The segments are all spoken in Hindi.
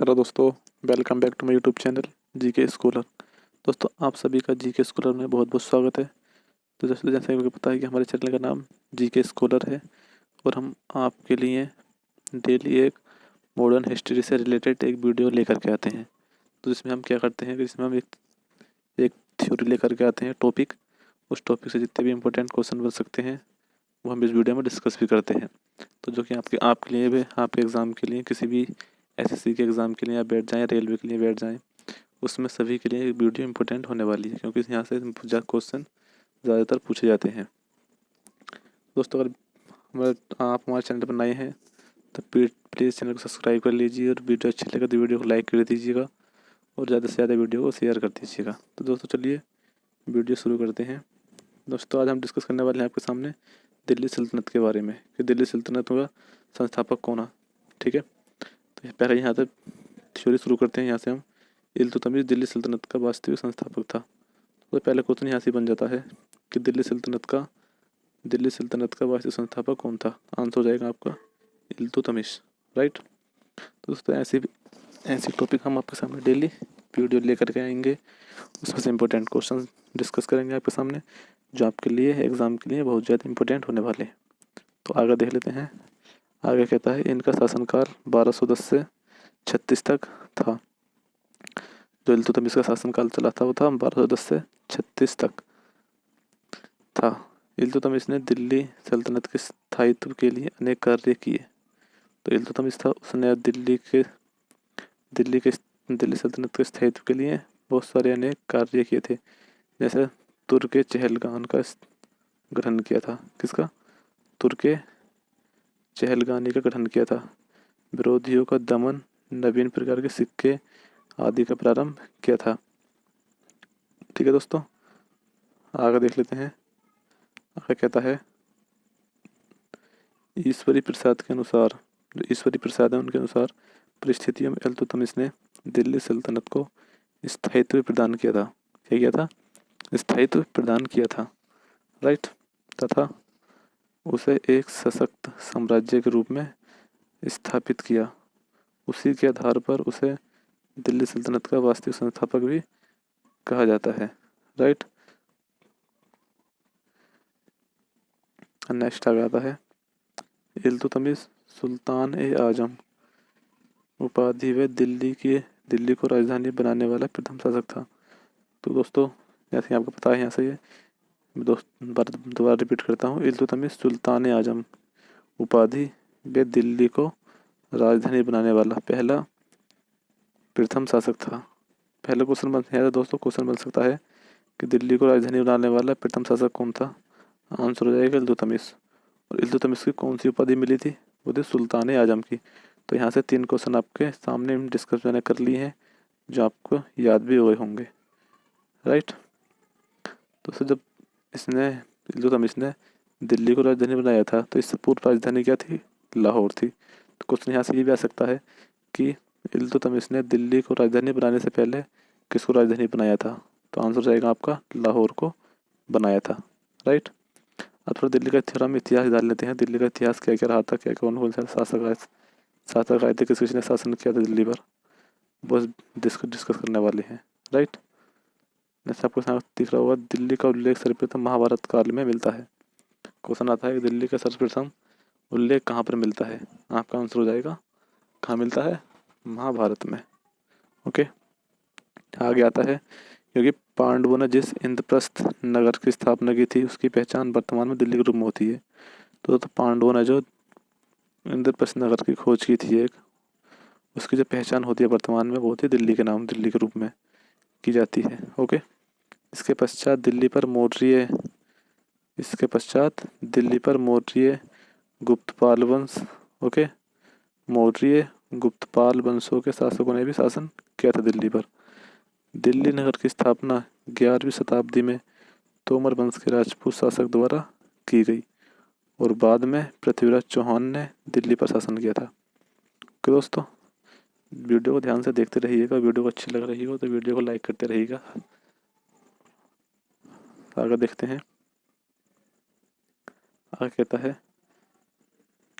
हेलो दोस्तों, welcome back to my YouTube channel GK scholar. दोस्तों, आप सभी का जीके स्कॉलर में बहुत बहुत स्वागत है। तो दोस्तों, जैसे कि पता है कि हमारे चैनल का नाम जीके स्कॉलर है और हम आपके लिए डेली एक मॉडर्न हिस्ट्री से रिलेटेड एक वीडियो लेकर के आते हैं। तो जिसमें हम क्या करते हैं कि जिसमें हम एक थ्योरी लेकर के आते हैं टॉपिक। उस टॉपिक से जितने भी इम्पोर्टेंट क्वेश्चन बन सकते हैं वो हम इस वीडियो में डिस्कस भी करते हैं। तो जो कि आपके लिए भी, आपके एग्ज़ाम के लिए, किसी भी एसएससी के एग्ज़ाम के लिए आप बैठ जाएँ, रेलवे के लिए बैठ जाएँ, उसमें सभी के लिए वीडियो इंपॉर्टेंट होने वाली है, क्योंकि यहाँ से क्वेश्चन ज़्यादातर पूछे जाते हैं। दोस्तों, अगर आप हमारे चैनल पर नए हैं तो प्लीज़ चैनल को सब्सक्राइब कर लीजिए और वीडियो अच्छी लगे तो वीडियो को लाइक कर दीजिएगा और ज़्यादा से ज़्यादा वीडियो को शेयर कर दीजिएगा। तो दोस्तों, चलिए वीडियो शुरू करते हैं। दोस्तों, आज हम डिस्कस करने वाले हैं आपके सामने दिल्ली सल्तनत के बारे में कि दिल्ली सल्तनत का संस्थापक कौन है। ठीक है, तो पहले यहाँ से थ्योरी शुरू करते हैं। यहाँ से हम इल्तुतमिश दिल्ली सल्तनत का वास्तविक संस्थापक था। तो पहले क्वेश्चन यहाँ से बन जाता है कि दिल्ली सल्तनत का वास्तविक संस्थापक कौन था। आंसर हो जाएगा आपका इल्तुतमिश, राइट। तो दोस्तों, ऐसी टॉपिक हम आपके सामने डेली वीडियो लेकर के आएंगे। उसमें से इम्पोर्टेंट क्वेश्चन डिस्कस करेंगे आपके सामने, जो आपके लिए एग्ज़ाम के लिए बहुत ज़्यादा इम्पोर्टेंट होने वाले हैं। तो आगे देख लेते हैं। आगे कहता है इनका शासनकाल 1210 से 36 तक था। जो इल्तुतमिश का शासनकाल चला था वो था 1210 से 36 तक था। इल्तुतमिश ने दिल्ली सल्तनत के स्थायित्व के लिए अनेक कार्य किए। तो इल्तुतमिश था, उसने दिल्ली सल्तनत के स्थायित्व के लिए बहुत सारे अनेक कार्य किए थे। जैसे तुर्क चहलगान का गठन किया था। किसका? तुर्क चहलगानी का गठन किया था। विरोधियों का दमन, नवीन प्रकार के सिक्के आदि का प्रारंभ किया था। ठीक है दोस्तों, आगे देख लेते हैं। आगे कहता है ईश्वरी प्रसाद के अनुसार, जो ईश्वरी प्रसाद है उनके अनुसार परिस्थितियों में इल्तुतमिश ने दिल्ली सल्तनत को स्थायित्व प्रदान किया था। क्या किया था? स्थायित्व प्रदान किया था, राइट। तथा उसे एक सशक्त साम्राज्य के रूप में स्थापित किया। उसी के आधार पर उसे दिल्ली सल्तनत का वास्तविक संस्थापक भी कहा जाता है, राइट। नेक्स्ट आ जाता है इल्तुतमिश सुल्तान ए आजम उपाधि व दिल्ली को राजधानी बनाने वाला प्रथम शासक था। तो दोस्तों, जैसे आपको पता है, यहाँ से ये दोबारा रिपीट करता हूँ। इल्तुतमिश सुल्तान ए आजम उपाधि व दिल्ली को राजधानी बनाने वाला पहला प्रथम शासक था। पहला क्वेश्चन बन है दोस्तों, क्वेश्चन बन सकता है कि दिल्ली को राजधानी बनाने वाला प्रथम शासक कौन था। आंसर हो जाएगा इल्तुतमिश। और इल्तुतमिश की कौन सी उपाधि मिली थी? वो थी सुल्तान आजम की। तो यहाँ से 3 क्वेश्चन आपके सामने डिस्कस मैंने कर लिए हैं, जो आपको याद भी हुए होंगे, राइट। तो जब इल्तुतमिश ने दिल्ली को राजधानी बनाया था तो इससे पूर्व राजधानी क्या थी? लाहौर थी। तो क्वेश्चन यहाँ से ये भी आ सकता है कि इल्तुतमिश ने दिल्ली को राजधानी बनाने से पहले किसको राजधानी बनाया था। तो आंसर जाएगा आपका लाहौर को बनाया था, राइट। अब थोड़ा दिल्ली का थोड़ा हम इतिहास डाल लेते हैं। दिल्ली का इतिहास क्या क्या रहा था, क्या कौन कौन से शासक आए थे, किसने शासन किया था दिल्ली पर, बस डिस्कस करने वाले हैं, राइट। जैसे आपको दिख रहा होगा, दिल्ली का उल्लेख सर्वप्रथम महाभारत काल में मिलता है। क्वेश्चन आता है कि दिल्ली का सर्वप्रथम उल्लेख कहाँ पर मिलता है। आपका आंसर हो जाएगा कहाँ मिलता है? महाभारत में, ओके। आगे आता है क्योंकि पांडवों ने जिस इंद्रप्रस्थ नगर की स्थापना की थी उसकी पहचान वर्तमान में दिल्ली के रूप में होती है। तो पांडवों ने जो इंद्रप्रस्थ नगर की खोज की थी एक, उसकी जो पहचान होती है वर्तमान में वो होती है दिल्ली के नाम, दिल्ली के रूप में की जाती है, ओके। इसके पश्चात दिल्ली पर मौर्य गुप्तपाल वंश, ओके, मौर्य गुप्तपाल वंशों के शासकों ने भी शासन किया था दिल्ली पर। दिल्ली नगर की स्थापना 11वीं शताब्दी में तोमर वंश के राजपूत शासक द्वारा की गई और बाद में पृथ्वीराज चौहान ने दिल्ली पर शासन किया था। तो दोस्तों, वीडियो को ध्यान से देखते रहिएगा। वीडियो को अच्छी लग रही हो तो वीडियो को लाइक करते रहिएगा। आगे देखते हैं। आगे कहता है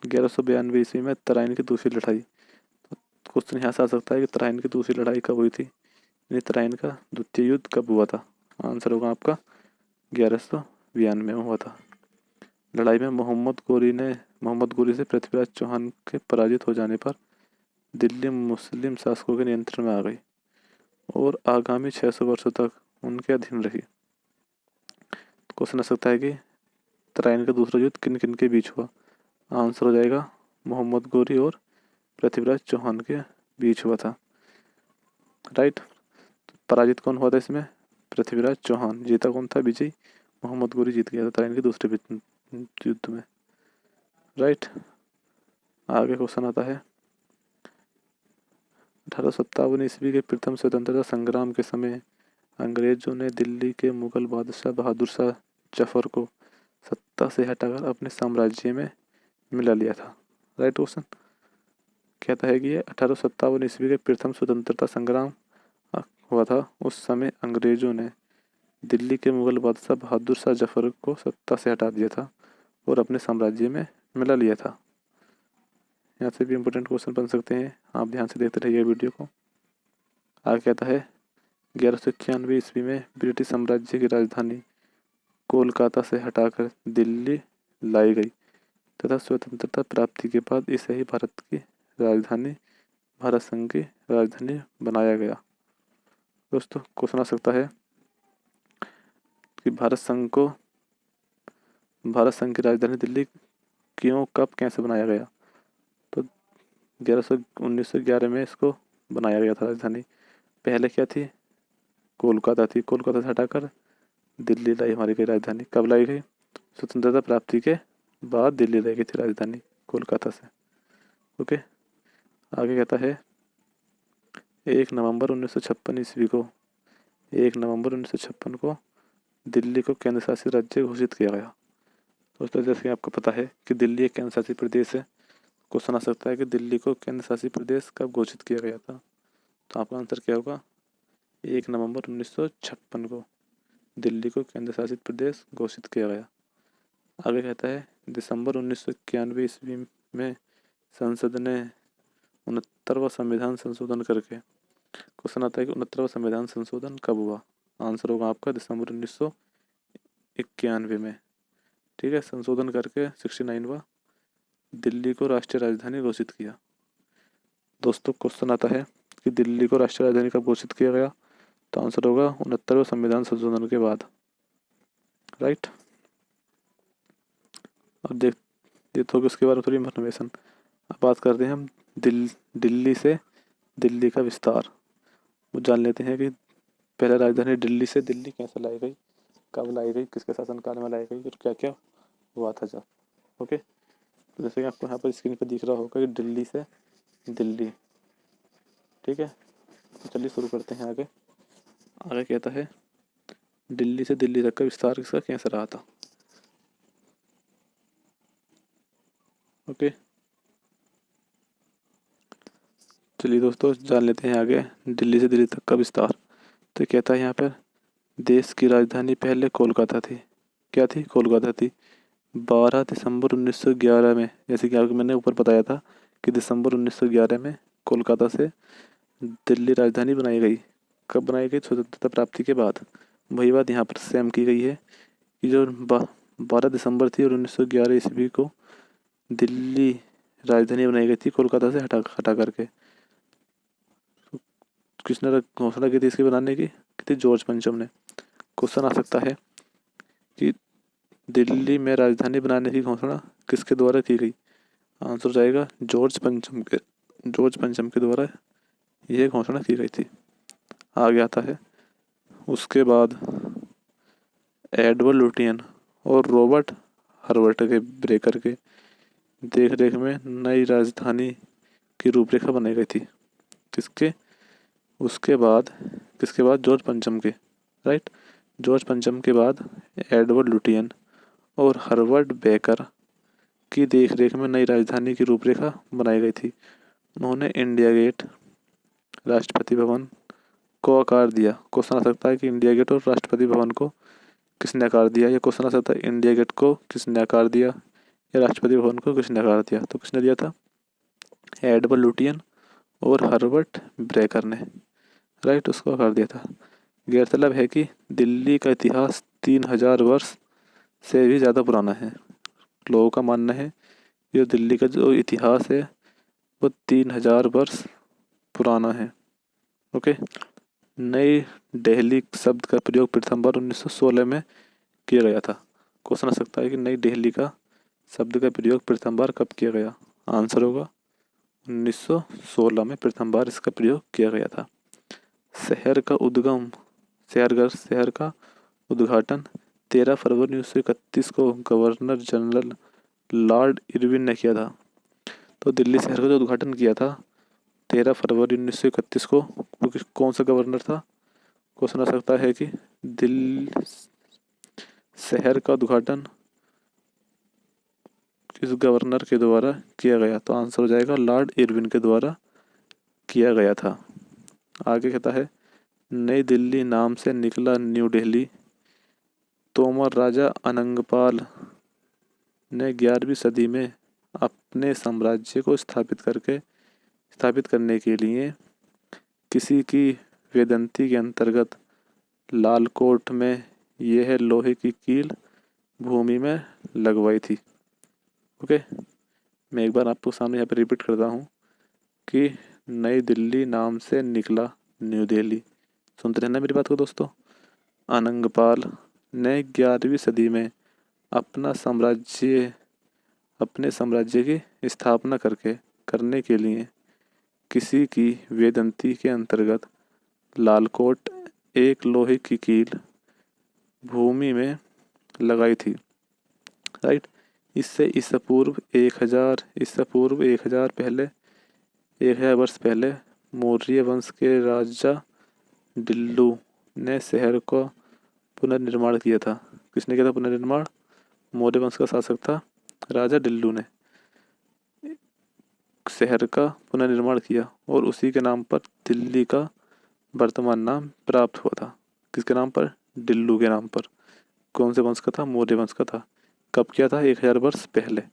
1192 ईस्वी में तराइन की दूसरी लड़ाई। तो क्वेश्चन यहाँ से आ सकता है कि तराइन की दूसरी लड़ाई कब हुई थी, यानी तराइन का द्वितीय युद्ध कब हुआ था। आंसर होगा आपका 1192 में हुआ था। लड़ाई में मोहम्मद गोरी से पृथ्वीराज चौहान के पराजित हो जाने पर दिल्ली मुस्लिम शासकों के नियंत्रण में आ गई और आगामी 600 वर्षों तक उनके अधीन रही। क्वेश्चन आ सकता है कि तराइन का दूसरा युद्ध किन किन के बीच हुआ। आंसर हो जाएगा मोहम्मद गोरी और पृथ्वीराज चौहान के बीच हुआ था। राइट। पराजित कौन हुआ था इसमें, पृथ्वीराज चौहान। जीता कौन था, विजयी मोहम्मद गोरी जीत गया था तराइन के दूसरे युद्ध में। राइट। आगे क्वेश्चन आता है 1857 ईस्वी के प्रथम स्वतंत्रता संग्राम के समय अंग्रेजों ने दिल्ली के मुगल बादशाह बहादुर शाह जफर को सत्ता से हटाकर अपने साम्राज्य में मिला लिया था। राइट क्वेश्चन कहता है कि ये 1857 ईस्वी के प्रथम स्वतंत्रता संग्राम हुआ था। उस समय अंग्रेजों ने दिल्ली के मुगल बादशाह बहादुर शाह जफर को सत्ता से हटा दिया था और अपने साम्राज्य में मिला लिया था। यहाँ से भी इम्पोर्टेंट क्वेश्चन बन सकते हैं, आप ध्यान से देखते रहिए वीडियो को। आगे कहता है 1191 ईस्वी में ब्रिटिश साम्राज्य की राजधानी कोलकाता से हटाकर दिल्ली लाई गई तथा स्वतंत्रता प्राप्ति के बाद इसे ही भारत संघ की राजधानी बनाया गया। दोस्तों क्वेश्चन आ सकता है कि भारत संघ की राजधानी दिल्ली क्यों, कब, कैसे बनाया गया। तो 1911 में इसको बनाया गया था राजधानी। पहले क्या थी, कोलकाता थी। कोलकाता से हटाकर दिल्ली लाई हमारी गई राजधानी। कब लाई गई, स्वतंत्रता प्राप्ति के बाद दिल्ली लाई गई थी राजधानी कोलकाता से। ओके। आगे कहता है 1 नवंबर 1956 ईस्वी को 1 नवंबर 1956 को दिल्ली को केंद्र शासित राज्य घोषित किया गया। दोस्तों जैसे कि आपको पता है कि दिल्ली एक केंद्र शासित प्रदेश है। क्वेश्चन आ सकता है कि दिल्ली को केंद्र शासित प्रदेश कब घोषित किया गया था। तो आपका आंसर क्या होगा, 1 नवंबर 1956 को दिल्ली को केंद्र शासित प्रदेश घोषित किया गया। आगे कहता है दिसंबर 1991 ईस्वी में संसद ने 69वां संविधान संशोधन करके, क्वेश्चन आता है कि 69वां संविधान संशोधन कब हुआ। आंसर होगा आपका दिसंबर 1991 में। ठीक है, संशोधन करके 69वां दिल्ली को राष्ट्रीय राजधानी घोषित किया। दोस्तों क्वेश्चन आता है कि दिल्ली को राष्ट्रीय राजधानी कब घोषित किया गया। तो आंसर होगा 69वें संविधान संशोधन के बाद। राइट। अब देखते हो कि उसके बारे में थोड़ी इन्फॉर्मेशन। अब बात करते हैं हम दिल्ली से दिल्ली का विस्तार। वो जान लेते हैं कि पहले राजधानी दिल्ली से दिल्ली कैसे लाई गई, कब लाई गई, किसके शासनकाल में लाई गई और क्या क्या हुआ था जब। ओके। तो जैसे कि आपको यहाँ पर स्क्रीन पर दिख रहा होगा कि दिल्ली से दिल्ली। ठीक है, तो चलिए शुरू करते हैं। आगे कहता है दिल्ली से दिल्ली तक का विस्तार इसका कैसे रहा था। ओके, चलिए दोस्तों जान लेते हैं आगे दिल्ली से दिल्ली तक का विस्तार। तो कहता है यहाँ पर देश की राजधानी पहले कोलकाता थी। क्या थी, कोलकाता थी। 12 दिसंबर 1911 में, जैसे कि आपको मैंने ऊपर बताया था कि दिसंबर 1911 में कोलकाता से दिल्ली राजधानी बनाई गई। कब बनाई गई, स्वतंत्रता प्राप्ति के बाद। वही बात यहाँ पर सेम की गई है कि जो 12 दिसंबर थी और 1911 ईस्वी को दिल्ली राजधानी बनाई गई थी कोलकाता से हटा करके। किसने घोषणा की थी इसके बनाने की थी, जॉर्ज पंचम ने। क्वेश्चन आ सकता है कि दिल्ली में राजधानी बनाने की घोषणा किसके द्वारा की गई। आंसर जाएगा जॉर्ज पंचम के द्वारा यह घोषणा की गई थी। आगे आता है उसके बाद एडवर्ड लुटियन और रॉबर्ट हर्बर्ट के ब्रेकर के देख रेख में नई राजधानी की रूपरेखा बनाई गई थी। उसके बाद जॉर्ज पंचम के। राइट। जॉर्ज पंचम के बाद एडवर्ड लुटियन और हर्बर्ट बेकर की देखरेख में नई राजधानी की रूपरेखा बनाई गई थी। उन्होंने इंडिया गेट, राष्ट्रपति भवन को आकार दिया। क्वेश्चन आ सकता है कि इंडिया गेट और राष्ट्रपति भवन को किसने आकार दिया। या क्वेश्चन आ सकता है इंडिया गेट को किसने आकार दिया या राष्ट्रपति भवन को किसने आकार दिया। तो किसने दिया था, एडवर्ड लुटियन और हर्बर्ट ब्रेकर ने, राइट, उसको कर दिया था। गौरतलब है कि दिल्ली का इतिहास 3000 वर्ष से भी ज़्यादा पुराना है। लोगों का मानना है कि दिल्ली का जो इतिहास है वो 3000 वर्ष पुराना है। ओके। नई दिल्ली शब्द का प्रयोग प्रथम बार 1916 में किया गया था। क्वेश्चन आ सकता है कि नई दिल्ली का शब्द का प्रयोग प्रथम बार कब किया गया। आंसर होगा 1916 में प्रथम बार इसका प्रयोग किया गया था। शहर का उद्घाटन 13 फरवरी 1931 को गवर्नर जनरल लॉर्ड इरविन ने किया था। तो दिल्ली शहर का जो उद्घाटन किया था 13 फरवरी 1931 को, क्योंकि कौन सा गवर्नर था। क्वेश्चन आ सकता है कि दिल्ली शहर का उद्घाटन किस गवर्नर के द्वारा किया गया। तो आंसर हो जाएगा लॉर्ड इरविन के द्वारा किया गया था। आगे कहता है नई दिल्ली नाम से निकला न्यू दिल्ली। तोमर राजा अनंगपाल ने 11वीं सदी में अपने साम्राज्य को स्थापित करने के लिए किसी की वेदंती के अंतर्गत लालकोट में यह लोहे की कील भूमि में लगवाई थी। ओके, मैं एक बार आपको सामने यहाँ पे रिपीट करता हूँ कि नई दिल्ली नाम से निकला न्यू दिल्ली। सुनते रहना मेरी बात को दोस्तों। अनंगपाल ने 11वीं सदी में अपने साम्राज्य की स्थापना करने के लिए किसी की वेदंती के अंतर्गत लालकोट एक लोहे की कील भूमि में लगाई थी, राइट। इससे ईसा पूर्व 1000 वर्ष पहले मौर्य वंश के राजा डिल्लू ने शहर का पुनर्निर्माण किया था। किसने किया था पुनर्निर्माण? मौर्य वंश का शासक था राजा डिल्लू ने शहर का पुनर्निर्माण किया और उसी के नाम पर दिल्ली का वर्तमान नाम प्राप्त हुआ था। किसके नाम पर? डिल्लू के नाम पर। कौन से वंश का था? मौर्य वंश का था। कब किया था? 1000 वर्ष पहले।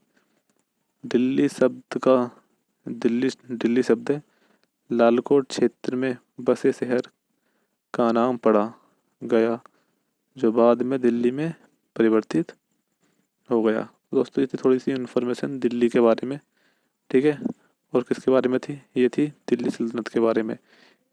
दिल्ली शब्द लालकोट क्षेत्र में बसे शहर का नाम पड़ा गया जो बाद में दिल्ली में परिवर्तित हो गया। दोस्तों ये थी थोड़ी सी इन्फॉर्मेशन दिल्ली के बारे में, ठीक है। और किसके बारे में थी? ये थी दिल्ली सल्तनत के बारे में।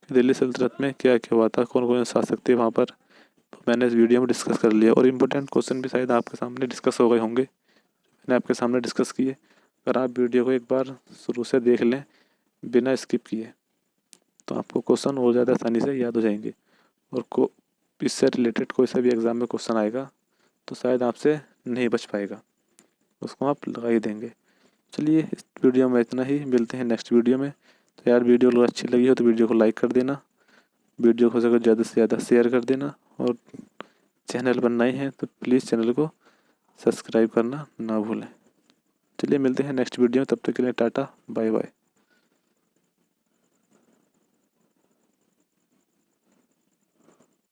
दिल्ली सल्तनत में क्या क्या हुआ था, कौन कौन शासक थे वहाँ पर, तो मैंने इस वीडियो में डिस्कस कर लिया। और इम्पोर्टेंट क्वेश्चन भी शायद आपके सामने डिस्कस हो गए होंगे, मैंने आपके सामने डिस्कस किए। अगर आप वीडियो को एक बार शुरू से देख लें बिना स्किप किए तो आपको क्वेश्चन और ज़्यादा आसानी से याद हो जाएंगे। और इससे रिलेटेड कोई सा भी एग्ज़ाम में क्वेश्चन आएगा तो शायद आपसे नहीं बच पाएगा, उसको आप लगा ही देंगे। चलिए इस वीडियो में इतना ही, मिलते हैं नेक्स्ट वीडियो में। तो यार वीडियो अगर अच्छी लगी हो तो वीडियो को लाइक कर देना, वीडियो को ज़्यादा से ज़्यादा शेयर कर देना, और चैनल पर नए हैं तो प्लीज़ चैनल को सब्सक्राइब करना ना भूलें। चलिए मिलते हैं नेक्स्ट वीडियो में, तब तक के लिए टाटा बाय बाय।